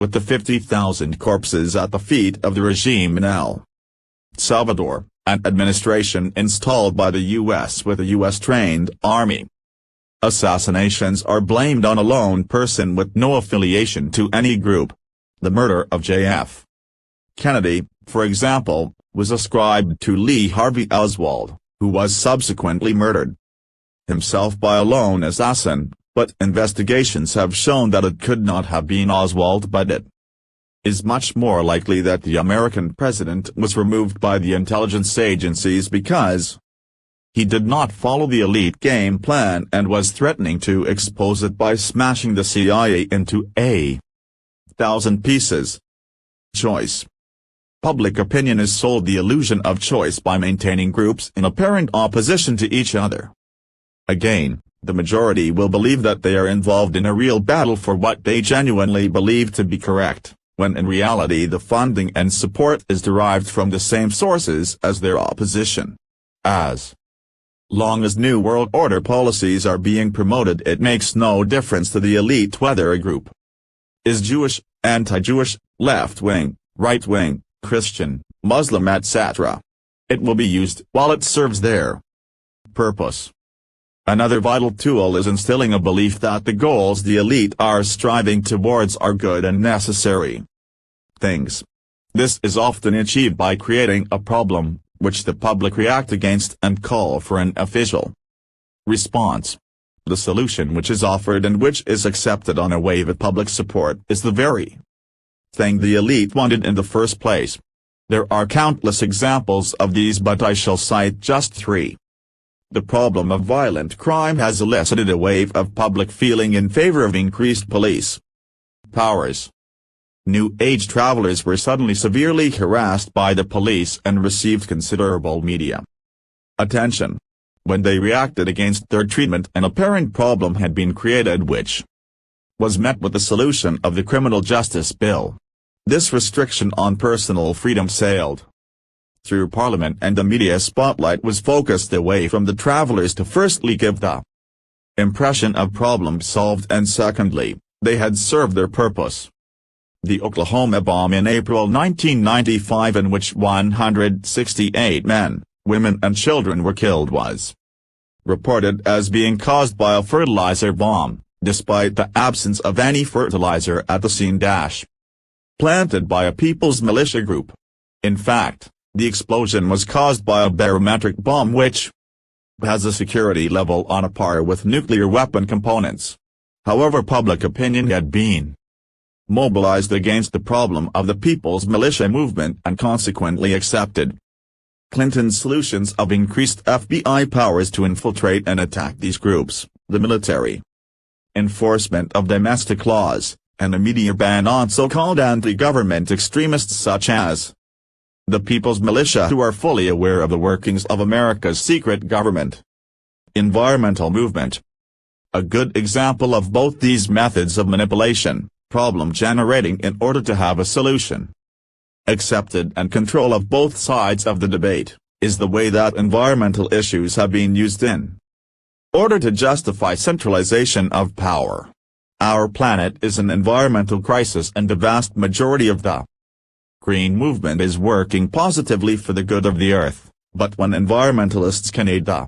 with the 50,000 corpses at the feet of the regime in El Salvador, an administration installed by the U.S. with a U.S.-trained army. Assassinations are blamed on a lone person with no affiliation to any group. The murder of J.F. Kennedy, for example, was ascribed to Lee Harvey Oswald, who was subsequently murdered himself by a lone assassin, but investigations have shown that it could not have been Oswald, but it is much more likely that the American president was removed by the intelligence agencies because he did not follow the elite game plan and was threatening to expose it by smashing the CIA into 1,000 pieces. Choice. Public opinion is sold the illusion of choice by maintaining groups in apparent opposition to each other. Again, the majority will believe that they are involved in a real battle for what they genuinely believe to be correct, when in reality the funding and support is derived from the same sources as their opposition. As long as New World Order policies are being promoted, it makes no difference to the elite whether a group is Jewish, anti-Jewish, left-wing, right-wing, Christian, Muslim, etc. It will be used while it serves their purpose. Another vital tool is instilling a belief that the goals the elite are striving towards are good and necessary things. This is often achieved by creating a problem, which the public react against and call for an official response. The solution which is offered and which is accepted on a wave of public support is the very thing the elite wanted in the first place. There are countless examples of these, but I shall cite just 3. The problem of violent crime has elicited a wave of public feeling in favor of increased police powers. New Age travelers were suddenly severely harassed by the police and received considerable media attention. When they reacted against their treatment, an apparent problem had been created which was met with the solution of the Criminal Justice Bill. This restriction on personal freedom sailed through Parliament, and the media spotlight was focused away from the travelers to firstly give the impression of problem solved, and secondly, they had served their purpose. The Oklahoma bomb in April 1995, in which 168 men, women and children were killed, was reported as being caused by a fertilizer bomb, despite the absence of any fertilizer at the scene. Planted by a people's militia group. In fact, the explosion was caused by a barometric bomb which has a security level on a par with nuclear weapon components. However, public opinion had been mobilized against the problem of the people's militia movement and consequently accepted Clinton's solutions of increased FBI powers to infiltrate and attack these groups, the military enforcement of domestic laws, and a media ban on so-called anti-government extremists such as the People's Militia, who are fully aware of the workings of America's secret government. Environmental movement. A good example of both these methods of manipulation, problem generating in order to have a solution accepted and control of both sides of the debate, is the way that environmental issues have been used in order to justify centralization of power. Our planet is an environmental crisis, and the vast majority of the green movement is working positively for the good of the earth, but when environmentalists can aid the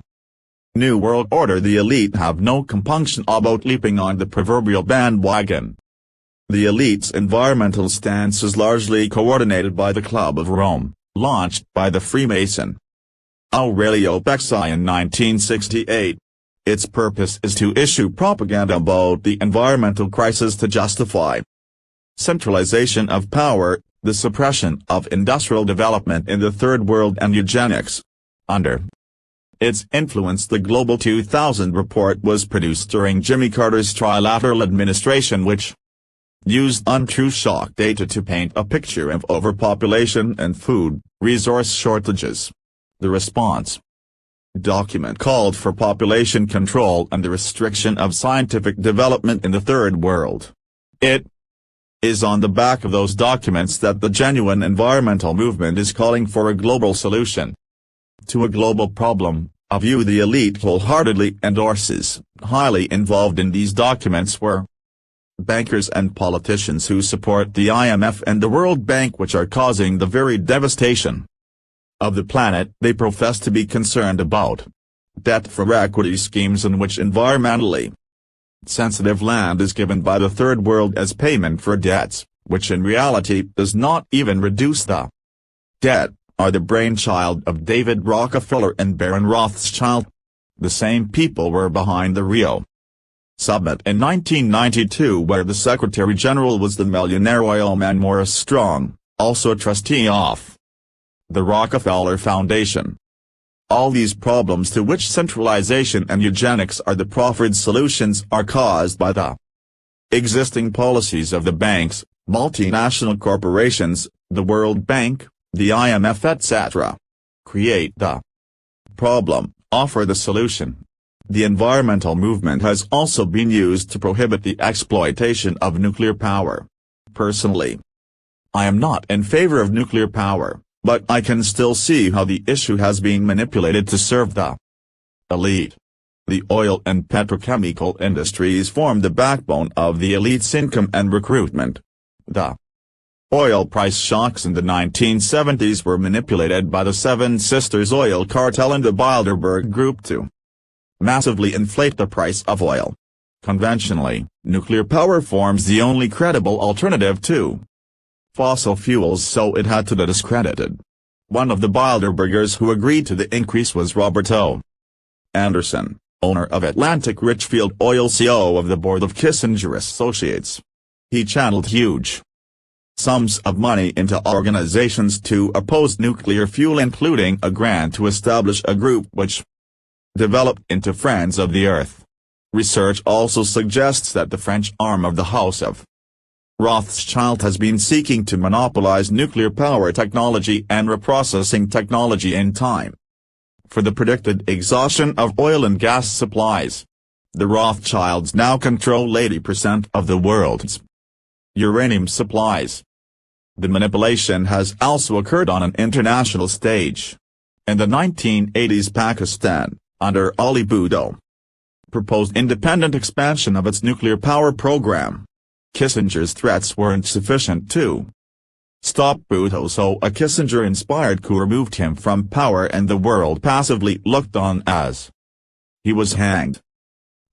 New World Order, the elite have no compunction about leaping on the proverbial bandwagon. The elite's environmental stance is largely coordinated by the Club of Rome, launched by the Freemason Aurelio Bexai in 1968. Its purpose is to issue propaganda about the environmental crisis to justify centralization of power, the suppression of industrial development in the Third World, and eugenics. Under its influence, the Global 2000 report was produced during Jimmy Carter's trilateral administration, which used untrue shock data to paint a picture of overpopulation and food resource shortages. The response document called for population control and the restriction of scientific development in the Third World. It is on the back of those documents that the genuine environmental movement is calling for a global solution to a global problem, a view the elite wholeheartedly endorses. Highly involved in these documents were bankers and politicians who support the IMF and the World Bank, which are causing the very devastation of the planet they profess to be concerned about. Debt for equity schemes in which environmentally sensitive land is given by the Third World as payment for debts, which in reality does not even reduce the debt, are the brainchild of David Rockefeller and Baron Rothschild. The same people were behind the Rio Summit in 1992, where the Secretary-General was the millionaire oilman Morris Strong, also a trustee of the Rockefeller Foundation. All these problems, to which centralization and eugenics are the proffered solutions, are caused by the existing policies of the banks, multinational corporations, the World Bank, the IMF, etc. Create the problem, offer the solution. The environmental movement has also been used to prohibit the exploitation of nuclear power. Personally, I am not in favor of nuclear power, but I can still see how the issue has been manipulated to serve the elite. The oil and petrochemical industries form the backbone of the elite's income and recruitment. The oil price shocks in the 1970s were manipulated by the Seven Sisters oil cartel and the Bilderberg Group to massively inflate the price of oil. Conventionally, nuclear power forms the only credible alternative to fossil fuels, so it had to be discredited. One of the Bilderbergers who agreed to the increase was Robert O. Anderson, owner of Atlantic Richfield Oil, CEO of the board of Kissinger Associates. He channeled huge sums of money into organizations to oppose nuclear fuel, including a grant to establish a group which developed into Friends of the Earth. Research also suggests that the French arm of the House of Rothschild has been seeking to monopolize nuclear power technology and reprocessing technology in time for the predicted exhaustion of oil and gas supplies. The Rothschilds now control 80% of the world's uranium supplies. The manipulation has also occurred on an international stage. In the 1980s, Pakistan, under Ali Bhutto, proposed independent expansion of its nuclear power program. Kissinger's threats weren't sufficient to stop Bhutto, so a Kissinger-inspired coup removed him from power and the world passively looked on as he was hanged.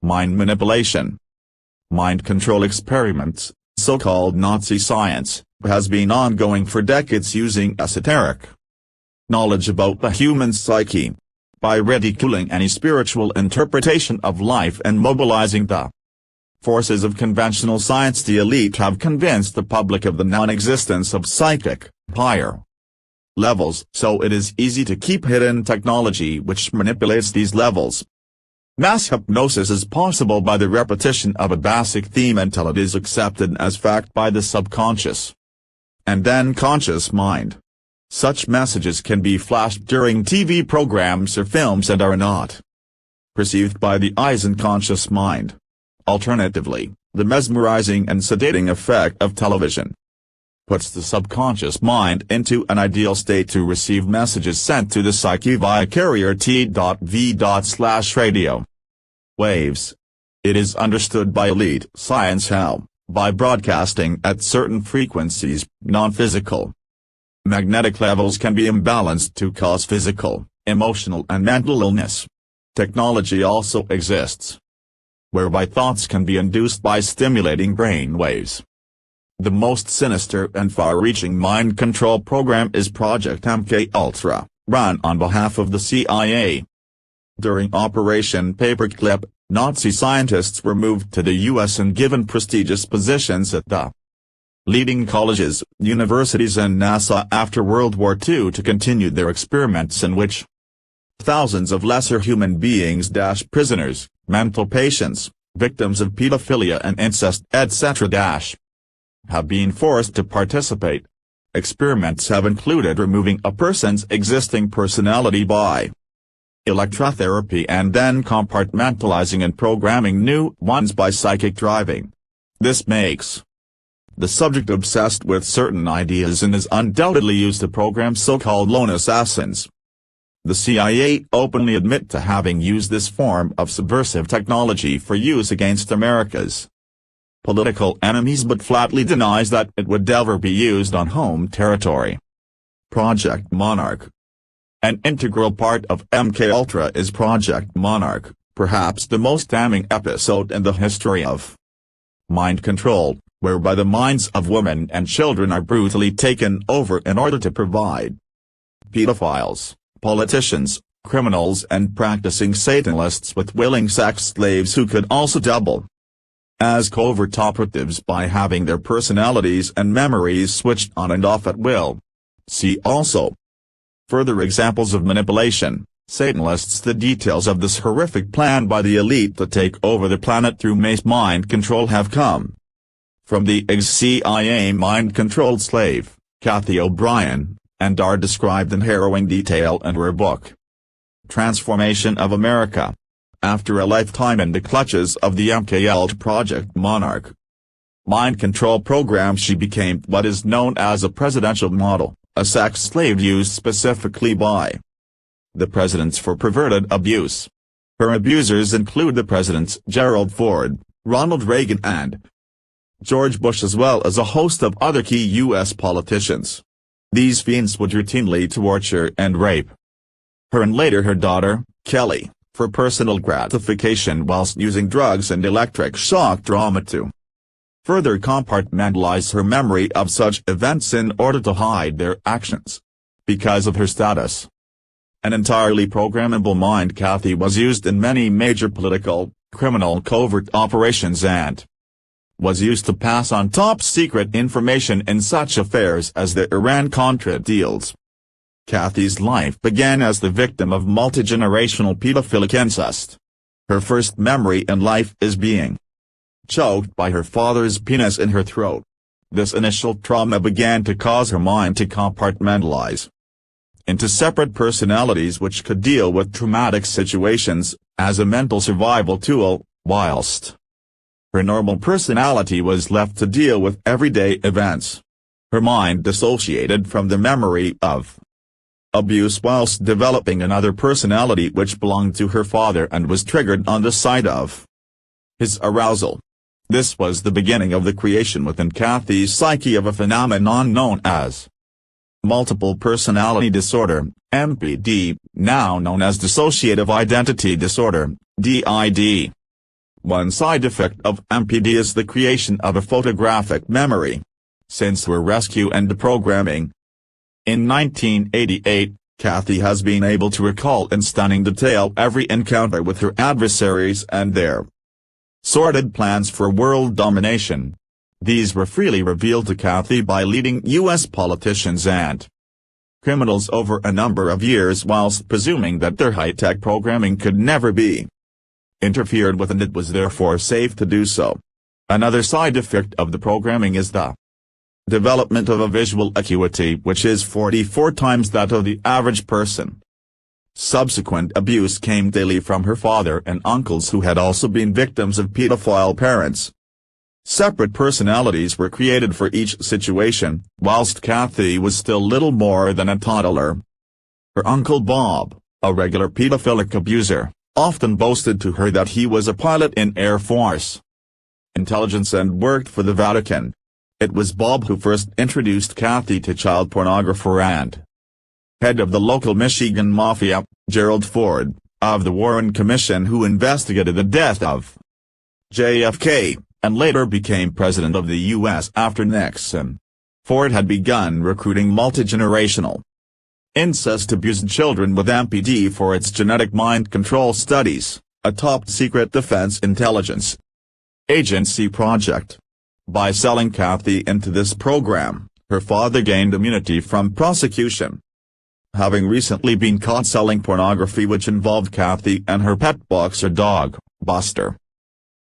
Mind manipulation. Mind control experiments, so-called Nazi science, has been ongoing for decades using esoteric knowledge about the human psyche, by ridiculing any spiritual interpretation of life and mobilizing the forces of conventional science. The elite have convinced the public of the non-existence of psychic, higher levels, so it is easy to keep hidden technology which manipulates these levels. Mass hypnosis is possible by the repetition of a basic theme until it is accepted as fact by the subconscious and then conscious mind. Such messages can be flashed during TV programs or films and are not perceived by the eyes and conscious mind. Alternatively, the mesmerizing and sedating effect of television puts the subconscious mind into an ideal state to receive messages sent to the psyche via carrier T.V./radio waves. It is understood by elite science how, by broadcasting at certain frequencies, non-physical magnetic levels can be imbalanced to cause physical, emotional and mental illness. Technology also exists whereby thoughts can be induced by stimulating brain waves. The most sinister and far-reaching mind control program is Project MK Ultra, run on behalf of the CIA. During Operation Paperclip, Nazi scientists were moved to the US and given prestigious positions at the leading colleges, universities and NASA after World War II to continue their experiments in which thousands of lesser human beings, prisoners, mental patients, victims of pedophilia and incest, etc. have been forced to participate. Experiments have included removing a person's existing personality by electrotherapy and then compartmentalizing and programming new ones by psychic driving. This makes the subject obsessed with certain ideas and is undoubtedly used to program so-called lone assassins. The CIA openly admit to having used this form of subversive technology for use against America's political enemies but flatly denies that it would ever be used on home territory. Project Monarch. An integral part of MKUltra is Project Monarch, perhaps the most damning episode in the history of mind control, whereby the minds of women and children are brutally taken over in order to provide pedophiles, politicians, criminals and practicing Satanists with willing sex slaves who could also double as covert operatives by having their personalities and memories switched on and off at will. See also further examples of manipulation, Satanists. The details of this horrific plan by the elite to take over the planet through mass mind control have come from the ex-CIA mind-controlled slave, Kathy O'Brien, and are described in harrowing detail in her book, Transformation of America. After a lifetime in the clutches of the MKUltra Project Monarch mind control program, she became what is known as a presidential model, a sex slave used specifically by the presidents for perverted abuse. Her abusers include the presidents Gerald Ford, Ronald Reagan and George Bush, as well as a host of other key U.S. politicians. These fiends would routinely torture and rape her and later her daughter, Kelly, for personal gratification whilst using drugs and electric shock trauma to further compartmentalize her memory of such events in order to hide their actions. Because of her status, an entirely programmable mind, Kathy was used in many major political, criminal covert operations and was used to pass on top-secret information in such affairs as the Iran-Contra deals. Kathy's life began as the victim of multi-generational pedophilic incest. Her first memory in life is being choked by her father's penis in her throat. This initial trauma began to cause her mind to compartmentalize into separate personalities which could deal with traumatic situations, as a mental survival tool, whilst her normal personality was left to deal with everyday events. Her mind dissociated from the memory of abuse whilst developing another personality which belonged to her father and was triggered on the side of his arousal. This was the beginning of the creation within Kathy's psyche of a phenomenon known as multiple personality disorder, MPD, now known as dissociative identity disorder, DID. One side effect of MPD is the creation of a photographic memory. Since her rescue and deprogramming in 1988, Kathy has been able to recall in stunning detail every encounter with her adversaries and their sordid plans for world domination. These were freely revealed to Kathy by leading U.S. politicians and criminals over a number of years whilst presuming that their high-tech programming could never be interfered with and it was therefore safe to do so. Another side effect of the programming is the development of a visual acuity which is 44 times that of the average person. Subsequent abuse came daily from her father and uncles who had also been victims of pedophile parents. Separate personalities were created for each situation, whilst Kathy was still little more than a toddler. Her uncle Bob, a regular pedophilic abuser, often boasted to her that he was a pilot in Air Force intelligence and worked for the Vatican. It was Bob who first introduced Kathy to child pornographer and head of the local Michigan Mafia, Gerald Ford, of the Warren Commission, who investigated the death of JFK, and later became president of the U.S. after Nixon. Ford had begun recruiting multi-generational incest-abused children with MPD for its genetic mind control studies, a top-secret defense intelligence agency project. By selling Kathy into this program, her father gained immunity from prosecution. Having recently been caught selling pornography which involved Kathy and her pet boxer dog, Buster,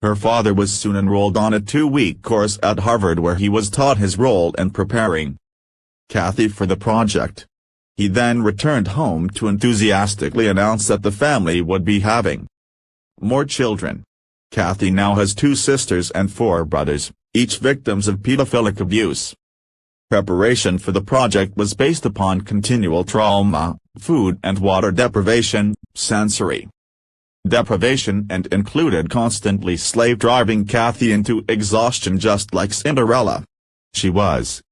her father was soon enrolled on a 2-week course at Harvard where he was taught his role in preparing Kathy for the project. He then returned home to enthusiastically announce that the family would be having more children. Kathy now has 2 sisters and 4 brothers, each victims of pedophilic abuse. Preparation for the project was based upon continual trauma, food and water deprivation, sensory deprivation and included constantly slave-driving Kathy into exhaustion just like Cinderella. She was,